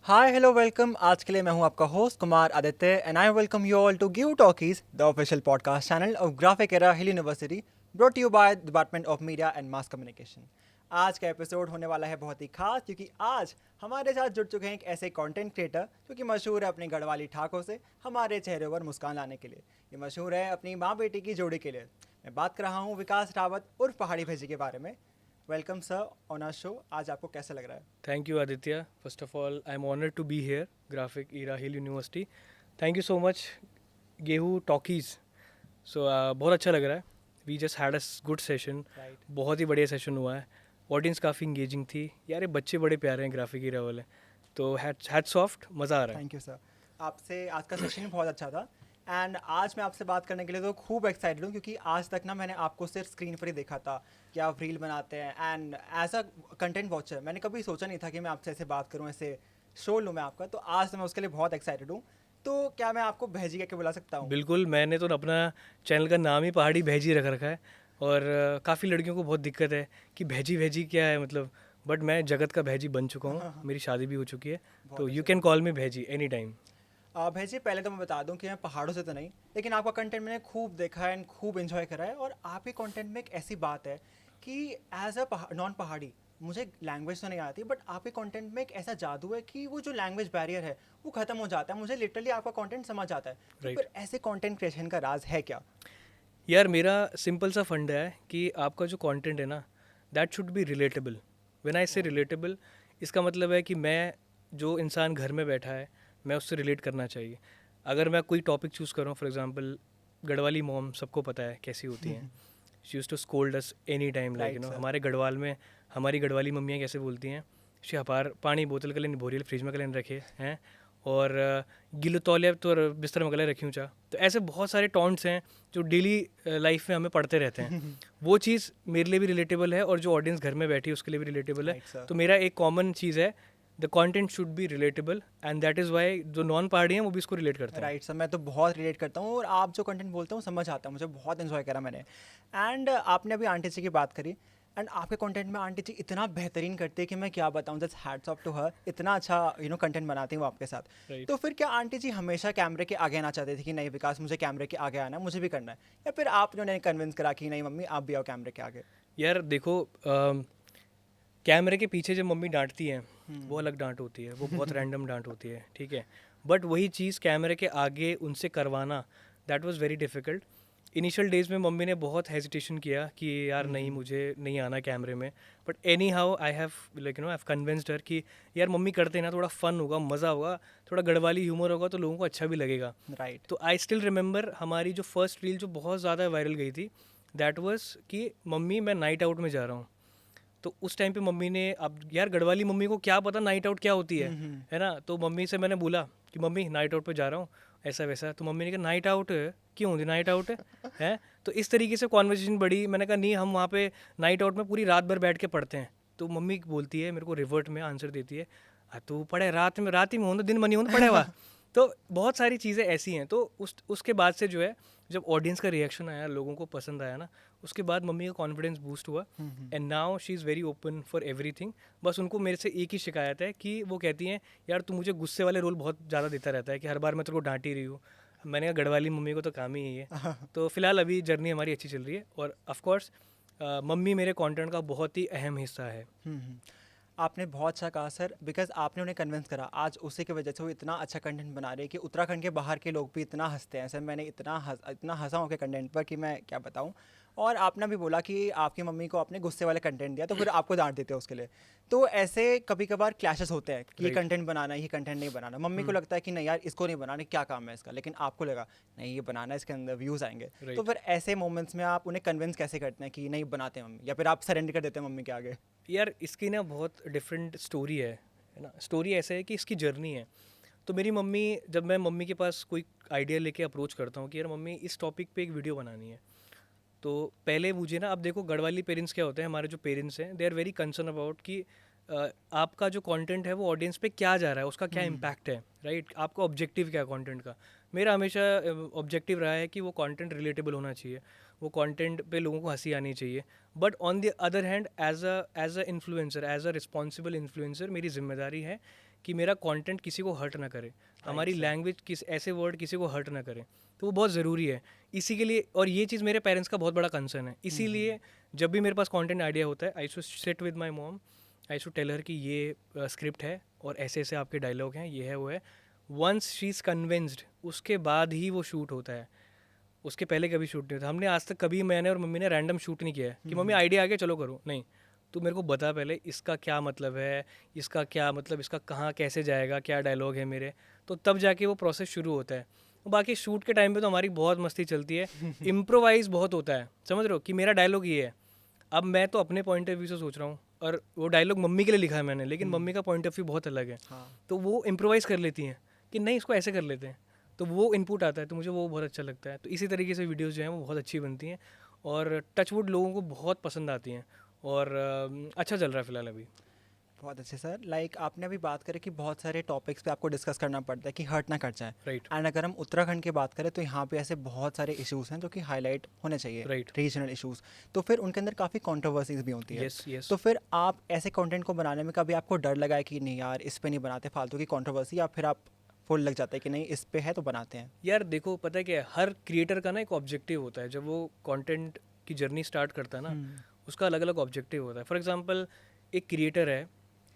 Hi hello welcome. आज के लिए मैं हूं आपका host Kumar Aditya and I welcome you all to GEHU talkies the official podcast channel of Graphic Era Hill University brought you by department of media and mass communication. आज का episode होने वाला है बहुत ही खास क्योंकि आज हमारे साथ जुड़ चुके हैं एक ऐसे कंटेंट क्रिएटर जो कि मशहूर है अपनी गढ़वाली ठाकों से हमारे चेहरे पर मुस्कान लाने के लिए। ये मशहूर है अपनी माँ बेटी की जोड़ी के लिए। मैं बात कर रहा हूँ विकास रावत उर्फ पहाड़ी भेजी के बारे में। Welcome sir on our show. आज आपको कैसा लग रहा है? Thank you, Aditya. First of all, I'm honored to be here, Graphic Era Hill University. Thank you so much, GEHU talkies. So बहुत अच्छा लग रहा है. We just had a good session. Right. बहुत ही बढ़िया सेशन हुआ है. ऑडियंस काफ़ी इंगेजिंग थी. यार ये बच्चे बड़े प्यारे हैं ग्राफिक ईरा वाले. तो हैट सॉफ्ट मज़ा आ रहा है. Thank you sir. आपसे आज का सेशन बहुत अच्छा था एंड आज मैं आपसे बात करने के लिए तो खूब एक्साइटेड हूँ क्योंकि आज तक ना मैंने आपको सिर्फ स्क्रीन पर ही देखा था कि आप रील बनाते हैं and as a content watcher मैंने कभी सोचा नहीं था कि मैं आपसे ऐसे बात करूँ, ऐसे शो लूँ मैं आपका। तो आज तो मैं उसके लिए बहुत एक्साइटेड हूँ। तो क्या मैं आपको भैजी कह के बुला सकता हूँ? बिल्कुल, मैंने तो अपना चैनल का नाम ही पहाड़ी भैजी रख रखा है. और काफ़ी लड़कियों को बहुत दिक्कत है कि भैजी भैजी क्या है मतलब. बट मैं जगत का भैजी बन चुका हूँ. मेरी शादी भी हो चुकी है. बहुत तो यू अच्छे कैन से। कॉल मी भैजी एनी टाइम. भैजी पहले तो मैं बता दूं कि मैं पहाड़ों से तो नहीं, लेकिन आपका कंटेंट मैंने खूब देखा है एंड खूब एंजॉय करा है। और आपके कंटेंट में एक ऐसी बात है कि एज अ नॉन पहाड़ी मुझे लैंग्वेज तो नहीं आती, बट आपके कंटेंट में एक ऐसा जादू है कि वो जो लैंग्वेज बैरियर है वो ख़त्म हो जाता है। मुझे लिटरली आपका कंटेंट समझ आता है। तो राइट. फिर ऐसे कंटेंट क्रिएशन का राज है क्या? यार मेरा सिंपल सा फंडा है कि आपका जो कंटेंट है ना, that should be relatable. When I से रिलेटेबल, इसका मतलब है कि मैं, जो इंसान घर में बैठा है, मैं उससे रिलेट करना चाहिए. अगर मैं कोई टॉपिक चूज़ कर रहा हूँ, फॉर एग्जांपल गढ़वाली मॉम सबको पता है कैसी होती हैं. She use to scold us any time, like right sir. हमारे गढ़वाल में हमारी गढ़वाली मम्मियाँ कैसे बोलती हैं. शी अपार पानी बोतल के लिए भोरियल फ्रिज में के लिए रखे हैं. और गिलो तौलिया तो बिस्तर में गले रखी ऊँचा. तो ऐसे बहुत सारे टॉन्ट्स हैं जो डेली लाइफ में हमें पढ़ते रहते हैं. वो चीज़ मेरे लिए भी रिलेटेबल है और जो ऑडियंस घर में बैठी है उसके लिए भी रिलेटेबल है. Right sir. तो मेरा एक कॉमन चीज़ है, the content should be relatable and that is why जो नॉन पहाड़ी हैं वो भी इसको रिलेट करते हैं. राइट सर, मैं तो बहुत रिलेट करता हूँ और आप जो कंटेंट बोलते हो समझ आता है मुझे। बहुत इन्जॉय करा मैंने। एंड आपने अभी आंटी जी की बात करी एंड आपके कंटेंट में आंटी जी इतना बेहतरीन करते हैं कि मैं क्या बताऊँ। Just hats off to her. इतना अच्छा कंटेंट बनाती हूँ आपके साथ। राइट. तो फिर क्या आंटी जी हमेशा कैमरे के आगे आना चाहते थे कि नहीं विकास मुझे कैमरे के आगे आना है, मुझे भी करना है, या फिर आपने उन्हें कन्विंस करा कि नहीं मम्मी आप भी आओ कैमरे के आगे? यार देखो, कैमरे के पीछे जब मम्मी डांटती हैं वो अलग डांट होती है, वो बहुत रैंडम डांट होती है, ठीक है. बट वही चीज़ कैमरे के आगे उनसे करवाना, that was very difficult. Initial days में मम्मी ने बहुत हेजिटेशन किया कि यार नहीं, मुझे नहीं आना कैमरे में. But anyhow I have like I have convinced her कि यार मम्मी करते ना, थोड़ा फ़न होगा, मज़ा होगा, थोड़ा गढ़वाली ह्यूमर होगा तो लोगों को अच्छा भी लगेगा. राइट। तो आई स्टिल रिमेंबर हमारी जो फर्स्ट रील जो बहुत ज़्यादा वायरल गई थी, दैट वाज कि मम्मी मैं नाइट आउट में जा रहा हूँ. तो उस टाइम पे मम्मी ने, अब यार गढ़वाली मम्मी को क्या पता नाइट आउट क्या होती है ना. तो मम्मी से मैंने बोला कि मम्मी नाइट आउट पे जा रहा हूँ, ऐसा वैसा. तो मम्मी ने कहा नाइट आउट क्यों होती, नाइट आउट है. तो इस तरीके से कॉन्वर्जेशन बढ़ी. मैंने कहा नहीं, हम वहाँ पे नाइट आउट में पूरी रात भर बैठ के पढ़ते हैं. तो मम्मी बोलती है मेरे को, रिवर्ट में आंसर देती है, हाँ तू पढ़े रात ही में हो दिन मनी हो पढ़े हुआ. तो बहुत सारी चीज़ें ऐसी हैं. तो उसके बाद से जो है, जब ऑडियंस का रिएक्शन आया, लोगों को पसंद आया ना, उसके बाद मम्मी का कॉन्फिडेंस बूस्ट हुआ. And now she is very open for everything. बस उनको मेरे से एक ही शिकायत है कि वो कहती हैं यार तू मुझे गुस्से वाले रोल बहुत ज़्यादा देता रहता है कि हर बार मैं तेरे को डांट ही रही हूँ. मैंने कहा गढ़वाली मम्मी को तो काम ही यही है. तो फिलहाल अभी जर्नी हमारी अच्छी चल रही है. और ऑफकोर्स मम्मी मेरे कंटेंट का बहुत ही अहम हिस्सा है. आपने बहुत अच्छा कहा सर, बिकॉज आपने उन्हें कन्विंस करा। आज उसी की वजह से वो इतना अच्छा कंटेंट बना रहे हैं कि उत्तराखंड के बाहर के लोग भी इतना हंसते हैं। सर मैंने इतना हंसा हूँ के कंटेंट पर कि मैं क्या बताऊँ। और आपने भी बोला कि आपकी मम्मी को आपने गुस्से वाले कंटेंट दिया तो फिर आपको डांट देते हो उसके लिए। तो ऐसे कभी कभार क्लैशेस होते हैं कि ये राइट. कंटेंट बनाना है, ये कंटेंट नहीं बनाना। मम्मी को लगता है कि नहीं यार इसको नहीं बनाना, क्या काम है इसका, लेकिन आपको लगा नहीं ये बनाना है, इसके अंदर व्यूज़ आएंगे। तो राइट. फिर ऐसे मोमेंट्स में आप उन्हें कन्विंस कैसे करते हैं कि नहीं बनाते हैं मम्मी, या फिर आप सरेंडर कर देते हैं मम्मी के आगे? यार इसकी ना बहुत डिफरेंट स्टोरी है ना. स्टोरी ऐसे है कि इसकी जर्नी है. तो मेरी मम्मी, जब मैं मम्मी के पास कोई आइडिया लेके अप्रोच करता हूँ कि यार मम्मी इस टॉपिक पे एक वीडियो बनानी है, तो पहले मुझे ना, अब देखो गढ़वाली पेरेंट्स क्या होते हैं, हमारे जो पेरेंट्स हैं they are very concern about कि आपका जो कंटेंट है वो ऑडियंस पे क्या जा रहा है, उसका क्या इम्पैक्ट है, राइट. आपका ऑब्जेक्टिव क्या है कंटेंट का. मेरा हमेशा ऑब्जेक्टिव रहा है कि वो कंटेंट रिलेटेबल होना चाहिए, वो कंटेंट पे लोगों को हंसी आनी चाहिए। But on the other hand as a influencer, as a responsible influencer, मेरी जिम्मेदारी है कि मेरा कंटेंट किसी को हर्ट ना करे, हमारी लैंग्वेज किस ऐसे वर्ड किसी को हर्ट ना करे। तो वो बहुत ज़रूरी है इसी के लिए। और ये चीज़ मेरे पेरेंट्स का बहुत बड़ा कंसर्न है, इसीलिए जब भी मेरे पास कंटेंट आइडिया होता है, I should sit with my mom, I should tell her कि ये स्क्रिप्ट है और ऐसे ऐसे आपके डायलॉग हैं, ये है वो है। वंस शी इज़ कन्विंस्ड, उसके बाद ही वो शूट होता है, उसके पहले कभी शूट नहीं होता। हमने आज तक कभी, मैंने और मम्मी ने रैंडम शूट नहीं किया है कि मम्मी आइडिया आ गया चलो करो, नहीं। तू मेरे को बता पहले इसका क्या मतलब है, इसका क्या मतलब, इसका कहाँ कैसे जाएगा, क्या डायलॉग है मेरे, तो तब जाके वो प्रोसेस शुरू होता है। बाकी शूट के टाइम पे तो हमारी बहुत मस्ती चलती है, इम्प्रोवाइज बहुत होता है, समझ रहे हो कि मेरा डायलॉग ये है, अब मैं तो अपने पॉइंट ऑफ व्यू से सोच रहा हूँ और वो डायलॉग मम्मी के लिए लिखा है मैंने, लेकिन मम्मी का पॉइंट ऑफ व्यू बहुत अलग है। तो वो इम्प्रोवाइज़ कर लेती हैं कि नहीं इसको ऐसे कर लेते हैं, तो वो इनपुट आता है, तो मुझे वो बहुत अच्छा लगता है। तो इसी तरीके से वीडियोज़ जो हैं वो बहुत अच्छी बनती हैं और टचवुड लोगों को बहुत पसंद आती हैं और अच्छा चल रहा है फिलहाल अभी। बहुत अच्छे सर। लाइक आपने अभी बात करें कि बहुत सारे टॉपिक्स पे आपको डिस्कस करना पड़ता है कि हर्ट ना कर जाए। राइट एंड अगर हम उत्तराखंड की बात करें तो यहाँ पे ऐसे बहुत सारे इश्यूज़ हैं जो कि हाईलाइट होने चाहिए, राइट रीजनल इश्यूज़। तो फिर उनके अंदर काफ़ी कंट्रोवर्सीज भी होती है। Yes yes. तो फिर आप ऐसे कंटेंट को बनाने में कभी आपको डर लगा है कि नहीं यार इस पे नहीं बनाते फालतू की कंट्रोवर्सी, या फिर आप फुल लग जाता है कि नहीं इस पे है तो बनाते हैं? यार देखो पता है क्या है, हर क्रिएटर का ना एक ऑब्जेक्टिव होता है, जब वो कंटेंट की जर्नी स्टार्ट करता है ना, उसका अलग अलग ऑब्जेक्टिव होता है। फॉर एग्जांपल एक क्रिएटर है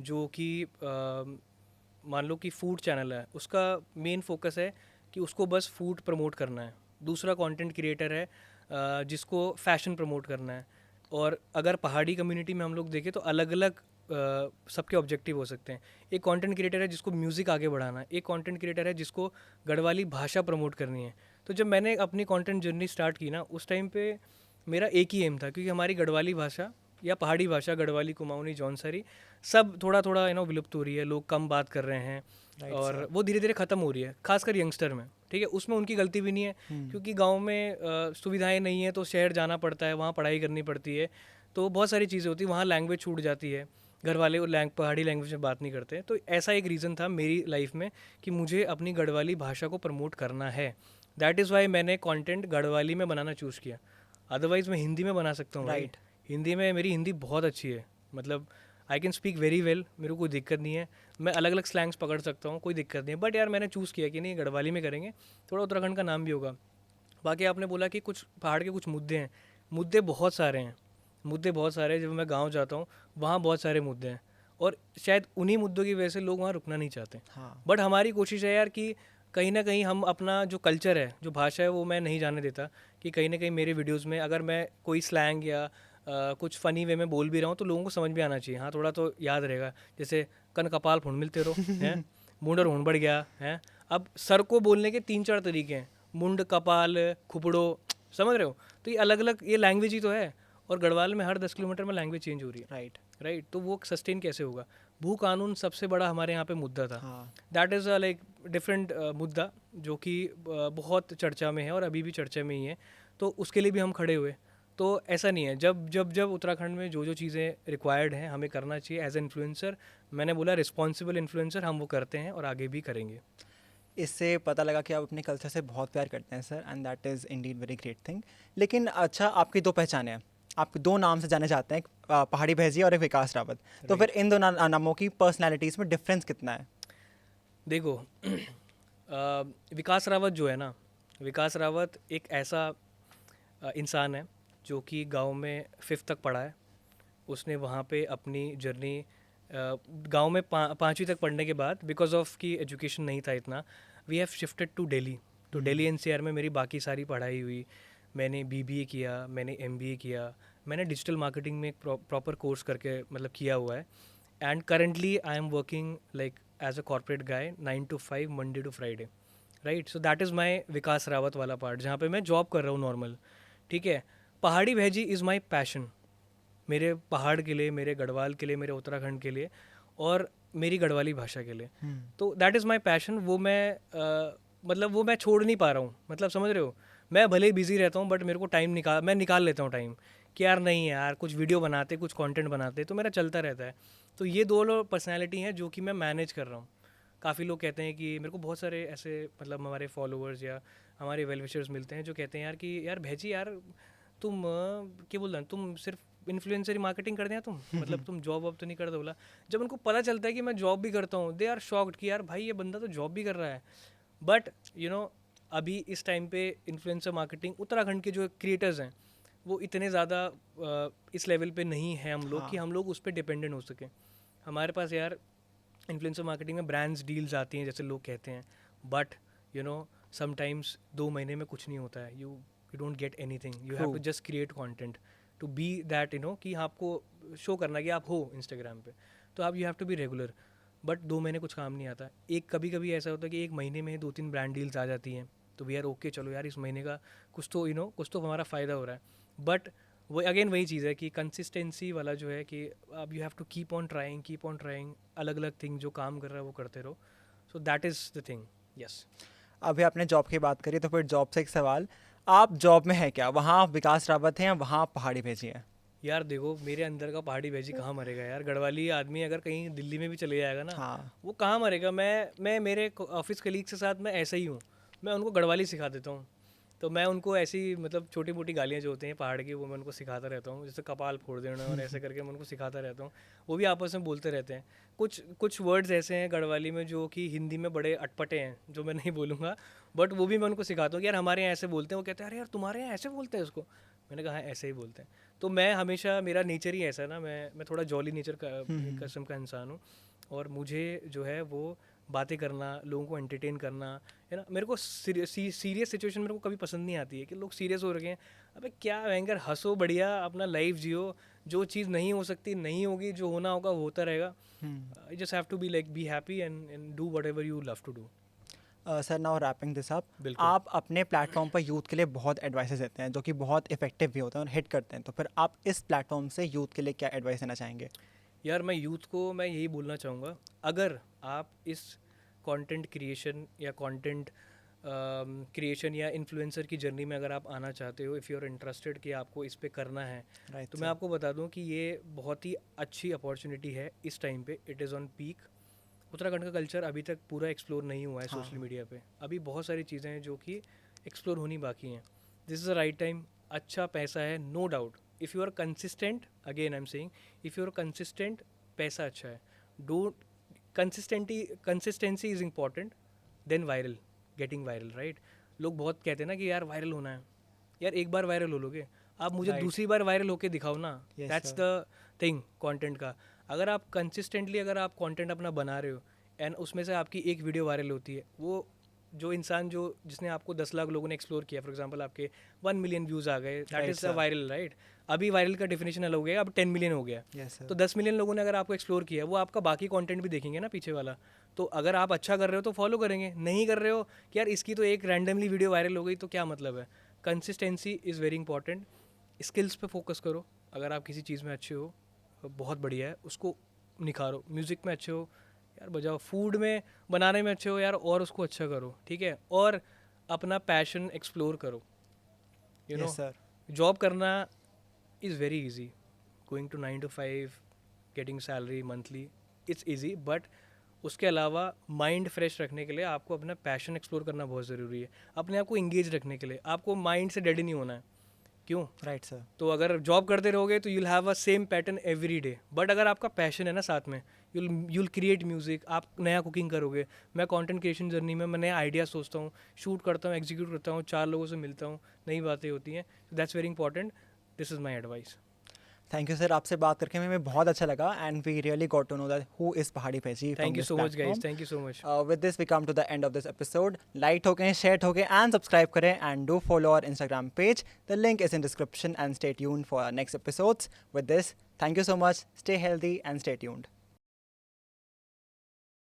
जो कि मान लो कि फूड चैनल है, उसका मेन फोकस है कि उसको बस फूड प्रमोट करना है। दूसरा कंटेंट क्रिएटर है जिसको फैशन प्रमोट करना है। और अगर पहाड़ी कम्युनिटी में हम लोग देखें तो अलग अलग सबके ऑब्जेक्टिव हो सकते हैं। एक कंटेंट क्रिएटर है जिसको म्यूज़िक आगे बढ़ाना है, एक कंटेंट क्रिएटर है जिसको गढ़वाली भाषा प्रमोट करनी है। तो जब मैंने अपनी कंटेंट जर्नी स्टार्ट की ना, उस टाइम पे मेरा एक ही एम था, क्योंकि हमारी गढ़वाली भाषा या पहाड़ी भाषा, गढ़वाली, कुमाऊनी, जौनसारी, सब थोड़ा थोड़ा विलुप्त हो रही है, लोग कम बात कर रहे हैं और वो धीरे धीरे ख़त्म हो रही है, खासकर यंगस्टर में। ठीक है, उसमें उनकी गलती भी नहीं है, क्योंकि गांव में सुविधाएं नहीं है तो शहर जाना पड़ता है, वहाँ पढ़ाई करनी पड़ती है, तो बहुत सारी चीज़ें होती है, वहाँ लैंग्वेज छूट जाती है, घर वाले पहाड़ी लैंग्वेज में बात नहीं करते। तो ऐसा एक रीज़न था मेरी लाइफ में कि मुझे अपनी गढ़वाली भाषा को प्रमोट करना है। दैट इज़ वाई मैंने कंटेंट गढ़वाली में बनाना चूज़ किया। अदरवाइज़ मैं हिंदी में बना सकता हूँ। राइट। हिंदी में मेरी हिंदी बहुत अच्छी है, मतलब I can speak very well, मेरे को कोई दिक्कत नहीं है, मैं अलग अलग स्लैंग्स पकड़ सकता हूँ, कोई दिक्कत नहीं है। बट यार मैंने चूज़ किया कि नहीं गढ़वाली में करेंगे, थोड़ा उत्तराखंड का नाम भी होगा। बाकी आपने बोला कि कुछ पहाड़ के कुछ मुद्दे हैं, मुद्दे बहुत सारे हैं, मुद्दे बहुत सारे हैं। जब मैं गाँव जाता हूँ वहाँ बहुत सारे मुद्दे हैं और शायद उन्हीं मुद्दों की वजह से लोग वहाँ रुकना नहीं चाहते। हाँ। बट हमारी कोशिश है यार कि कहीं ना कहीं हम अपना जो कल्चर है, जो भाषा है, वो मैं नहीं जाने देता। कि कहीं ना कहीं मेरे वीडियोज़ में अगर मैं कोई स्लैंग या कुछ फ़नी वे में बोल भी रहा हूँ तो लोगों को समझ भी आना चाहिए। हाँ, थोड़ा तो याद रहेगा, जैसे कन कपाल फोन मिलते रहो हैं, मुंड और होन बढ़ गया है। अब सर को बोलने के 3-4 तरीके हैं, मुंड, कपाल, खुपड़ो, समझ रहे हो? तो ये अलग अलग ये लैंग्वेज ही तो है, और गढ़वाल में हर 10 किलोमीटर में लैंग्वेज चेंज हो रही है। राइट। राइट, तो वो सस्टेन कैसे होगा? भू कानून सबसे बड़ा हमारे यहाँ पे मुद्दा था। हाँ। दैट इज़ लाइक डिफरेंट मुद्दा, जो कि बहुत चर्चा में है और अभी भी चर्चा में ही है, तो उसके लिए भी हम खड़े हुए। तो ऐसा नहीं है, जब जब जब उत्तराखंड में जो जो चीज़ें रिक्वायर्ड हैं हमें करना चाहिए एज ए इन्फ्लुएंसर, मैंने बोला रिस्पॉन्सिबल इन्फ्लुएंसर, हम वो करते हैं और आगे भी करेंगे। इससे पता लगा कि आप अपने कल्चर से बहुत प्यार करते हैं sir, and that is Indeed very great thing. लेकिन अच्छा, आपकी 2 पहचानें हैं, आप 2 नाम से जाने जाते हैं, एक पहाड़ी भैजी और एक विकास रावत। तो फिर इन 2 नामों की पर्सनैलिटीज़ में डिफरेंस कितना है? देखो विकास रावत जो है ना, विकास रावत एक ऐसा इंसान है जो कि गांव में 5th तक पढ़ा है। उसने वहाँ पे अपनी जर्नी गांव में 5वीं तक पढ़ने के बाद, बिकॉज ऑफ कि एजुकेशन नहीं था इतना, we have shifted to Delhi. तो दिल्ली एनसीआर में मेरी बाकी सारी पढ़ाई हुई। मैंने बीबीए किया, मैंने एमबीए किया, मैंने डिजिटल मार्केटिंग में एक प्रॉपर कोर्स करके मतलब किया हुआ है। And currently I am working like as a corporate guy 9 to 5 Monday to Friday. Right, so that is my Vikas Rawat वाला पार्ट, जहाँ पे मैं जॉब कर रहा हूँ नॉर्मल। ठीक है, पहाड़ी भैजी इज़ माई पैशन, मेरे पहाड़ के लिए, मेरे गढ़वाल के लिए, मेरे उत्तराखंड के लिए और मेरी गढ़वाली भाषा के लिए। तो दैट इज़ माई पैशन। वो मैं मतलब वो मैं छोड़ नहीं पा रहा हूँ, मतलब समझ रहे हो? मैं भले ही बिजी रहता हूँ बट मेरे को टाइम मैं निकाल लेता हूँ टाइम कि यार नहीं यार, कुछ वीडियो बनाते, कुछ कंटेंट बनाते, तो मेरा चलता रहता है। तो ये 2 लोग पर्सनैलिटी हैं जो कि मैं मैनेज कर रहा हूँ। काफ़ी लोग कहते हैं कि मेरे को बहुत सारे ऐसे मतलब हमारे फॉलोअर्स या हमारे वेल विशर्स मिलते हैं जो कहते हैं यार कि यार भैजी यार तुम क्या बोल रहे तुम सिर्फ इन्फ्लुएंसर मार्केटिंग कर हैं तुम मतलब तुम जॉब वॉब तो नहीं करते बोला। जब उनको पता चलता है कि मैं जॉब भी करता हूँ दे आर शॉक्ड कि यार भाई ये बंदा तो जॉब भी कर रहा है। बट अभी इस टाइम पे इन्फ्लुएंसर मार्केटिंग उत्तराखंड के जो क्रिएटर्स हैं वो इतने ज़्यादा इस लेवल पे नहीं है हम लोग कि हम लोग उस पर डिपेंडेंट हो सकें। हमारे पास यार इन्फ्लुएंसर मार्केटिंग में ब्रांड्स डील्स आती हैं जैसे लोग कहते हैं, बट समटाइम्स 2 महीने में कुछ नहीं होता है। You don't get anything, you have to just create content to be that कि आपको शो करना है कि आप हो इंस्टाग्राम पे, तो आप you have to be regular. But 2 महीने कुछ काम नहीं आता। कभी कभी ऐसा होता है कि 1 महीने में 2-3 ब्रांड डील्स आ जाती हैं तो वी आर ओके, चलो यार इस महीने का कुछ तो हमारा फ़ायदा हो रहा है। बट वो अगेन वही चीज़ है कि कंसिस्टेंसी वाला जो है कि अब you have to keep on trying अलग अलग थिंग जो काम कर रहा है वो करते रहो। सो that is the thing. Yes. अभी आपने जॉब की बात करी तो फिर जॉब से एक सवाल, आप जॉब में है क्या, वहाँ आप विकास रावत हैं या वहाँ आप पहाड़ी भेजी हैं? यार देखो मेरे अंदर का पहाड़ी भेजी कहाँ मरेगा यार। गढ़वाली आदमी अगर कहीं दिल्ली में भी चले जाएगा ना, हाँ, वो कहाँ मरेगा। मैं मेरे ऑफिस कलीग के साथ मैं ऐसा ही हूँ, मैं उनको गढ़वाली सिखा देता हूँ। तो मैं उनको ऐसी मतलब छोटी मोटी गालियाँ जो होती हैं पहाड़ की वो मैं उनको सिखाता रहता हूँ, जैसे कपाल फोड़ देना और ऐसे करके मैं उनको सिखाता रहता हूँ। वो भी आपस में बोलते रहते हैं। कुछ वर्ड्स ऐसे हैं गढ़वाली में जो कि हिंदी में बड़े अटपटे हैं जो मैं नहीं बोलूँगा, बट वो भी मैं उनको सिखाता हूँ कि यार हमारे यहाँ ऐसे बोलते हैं। वो कहते हैं अरे यार तुम्हारे यहाँ ऐसे बोलते हैं उसको। मैंने कहा हाँ ऐसे ही बोलते हैं। तो मैं हमेशा, मेरा नेचर ही ऐसा है ना, मैं थोड़ा जॉली नेचर का किस्म का इंसान हूँ। और मुझे जो है वो बातें करना, लोगों को एंटरटेन करना है ना। मेरे को सीरियस सिचुएशन मेरे को कभी पसंद नहीं आती है कि लोग सीरियस हो रखे हैं। अबे क्या भयंकर हंसो, बढ़िया अपना लाइफ जियो। जो चीज़ नहीं हो सकती नहीं होगी, जो होना होगा वो होता रहेगा। I just have to be like be happy and do whatever you love to do. Sir now wrapping this up, बिल्कुल। आप अपने प्लेटफॉर्म पर यूथ के लिए बहुत एडवाइसेस देते हैं जो कि बहुत इफेक्टिव भी होते हैं और हिट करते हैं, तो फिर आप इस प्लेटफॉर्म से यूथ के लिए क्या एडवाइस देना चाहेंगे? यार मैं यूथ को मैं यही बोलना चाहूँगा, अगर आप इस कंटेंट क्रिएशन या कंटेंट क्रिएशन या इन्फ्लुएंसर की जर्नी में अगर आप आना चाहते हो, इफ़ यू आर इंटरेस्टेड कि आपको इस पे करना है, Right, तो मैं आपको बता दूं कि ये बहुत ही अच्छी अपॉर्चुनिटी है इस टाइम पे। It is on peak. Uttarakhand का कल्चर अभी तक पूरा एक्सप्लोर नहीं हुआ है सोशल मीडिया पे। अभी बहुत सारी चीज़ें हैं जो कि एक्सप्लोर होनी बाकी हैं। This is the right time. अच्छा पैसा है, no doubt. If you are consistent, again I am saying, if you are consistent, पैसा अच्छा है। Don't consistency is important than viral, getting viral, right. लोग बहुत कहते हैं ना कि यार वायरल होना है। यार एक बार वायरल हो लोगे, आप मुझे दूसरी बार वायरल होके दिखाओ ना। दैट्स द थिंग कंटेंट का। अगर आप कंसिस्टेंटली अगर आप कंटेंट अपना बना रहे हो एंड उसमें से आपकी एक वीडियो वायरल होती है, वो जो इंसान जिसने आपको 10 लाख लोगों ने एक्सप्लोर किया, फॉर एग्जांपल आपके 1 मिलियन व्यूज़ आ गए, that is a viral, right. अभी वायरल का डेफिनेशन अलग हो गया, अब 10 मिलियन हो गया। तो 10 मिलियन लोगों ने अगर आपको एक्सप्लोर किया, वो आपका बाकी कंटेंट भी देखेंगे ना पीछे वाला। तो अगर आप अच्छा कर रहे हो तो फॉलो करेंगे, नहीं कर रहे हो कि यार इसकी तो एक रैंडमली वीडियो वायरल हो गई तो क्या मतलब है। Consistency is very important. Skills पे फोकस करो। अगर आप किसी चीज़ में अच्छे हो बहुत बढ़िया है, उसको निखारो। म्यूज़िक में अच्छे हो यार बजाओ, फूड में बनाने में अच्छे हो यार और उसको अच्छा करो, ठीक है। और अपना पैशन एक्सप्लोर करो। यू नो, जॉब करना is very easy. Going to 9 to 5, getting salary monthly, it's easy. But उसके अलावा माइंड फ्रेश रखने के लिए आपको अपना पैशन एक्सप्लोर करना बहुत ज़रूरी है। अपने आप को इंगेज रखने के लिए आपको माइंड से डेड ही नहीं होना है। क्यों? Right sir. तो अगर जॉब करते रहोगे तो you'll have a same pattern every day. But अगर आपका पैशन है ना साथ में, यूल क्रिएट म्यूज़िक, आप नया कुकिंग करोगे। मैं कंटेंट क्रिएशन जर्नी में मैं नया आइडिया सोचता हूँ, शूट करता हूँ, एग्जीक्यूट करता हूँ, 4 लोगों से मिलता हूँ, नई बातें होती हैं। That's very important. This is my advice. Thank you sir, आपसे बात करके हमें बहुत अच्छा लगा and we really got to know that who is Pahadi Bheji. Thank you so much guys, thank you so much. With this we come to the end of this episode. Like ठोकें, share ठोकें and subscribe करें and do follow our Instagram page. The link is in description and stay tuned for our next episodes. With this, thank you so much, stay healthy and stay tuned.